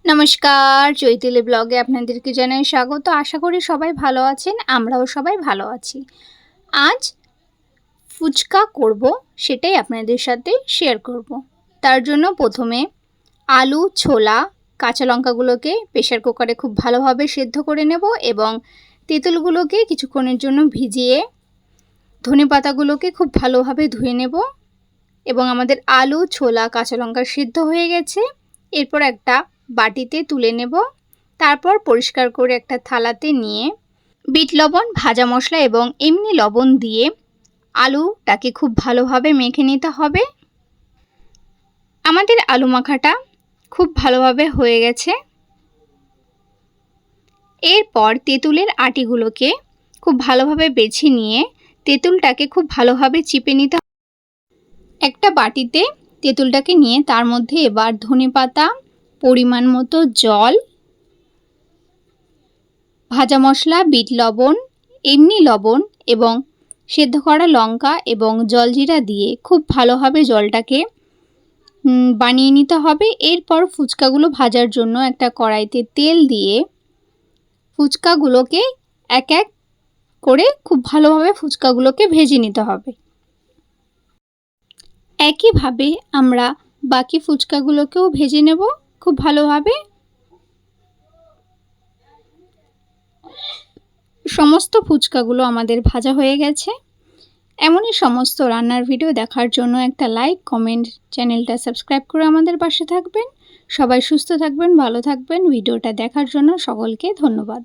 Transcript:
নমস্কার, চৈতালি ব্লগে আপনাদেরকে জানাই স্বাগত। আশা করি সবাই ভালো আছেন, আমরাও সবাই ভালো আছি। আজ ফুচকা করব, সেটাই আপনাদের সাথে শেয়ার করব। তার জন্য প্রথমে আলু, ছোলা, কাঁচা লঙ্কাগুলোকে প্রেসার কুকারে খুব ভালোভাবে সেদ্ধ করে নেব এবং তেঁতুলগুলোকে কিছুক্ষণের জন্য ভিজিয়ে ধনেপাতাগুলোকে খুব ভালোভাবে ধুয়ে নেব এবং আমাদের আলু, ছোলা, কাঁচা লঙ্কা সিদ্ধ হয়ে গেছে। এরপর একটা বাটিতে তুলে নেব। তারপর পরিষ্কার করে একটা থালাতে নিয়ে বিট লবণ, ভাজা মশলা এবং এমনি লবণ দিয়ে আলুটাকে খুব ভালোভাবে মেখে নিতে হবে। আমাদের আলু মাখাটা খুব ভালোভাবে হয়ে গেছে। এরপর তেঁতুলের আটিগুলোকে খুব ভালোভাবে বেছে নিয়ে তেঁতুলটাকে খুব ভালোভাবে চিপে নিতে হবে। একটা বাটিতে তেঁতুলটাকে নিয়ে তার মধ্যে এবার ধনেপাতা, পরিমাণ মতো জল, ভাজা মশলা, বিট লবণ, এমনি লবণ এবং সেদ্ধ করা লঙ্কা এবং জলজিরা দিয়ে খুব ভালোভাবে জলটাকে বানিয়ে নিতে হবে। এরপর ফুচকাগুলো ভাজার জন্য একটা কড়াইতে তেল দিয়ে ফুচকাগুলোকে এক এক করে খুব ভালোভাবে ফুচকাগুলোকে ভেজে নিতে হবে। একইভাবে আমরা বাকি ফুচকাগুলোকেও ভেজে নেব খুব ভালোভাবে। সমস্ত ফুচকাগুলো আমাদের ভাজা হয়ে গেছে। এমনই সমস্ত রান্নার ভিডিও দেখার জন্য একটা লাইক, কমেন্ট, চ্যানেলটা সাবস্ক্রাইব করে আমাদের পাশে থাকবেন। সবাই সুস্থ থাকবেন, ভালো থাকবেন। ভিডিওটা দেখার জন্য সকলকে ধন্যবাদ।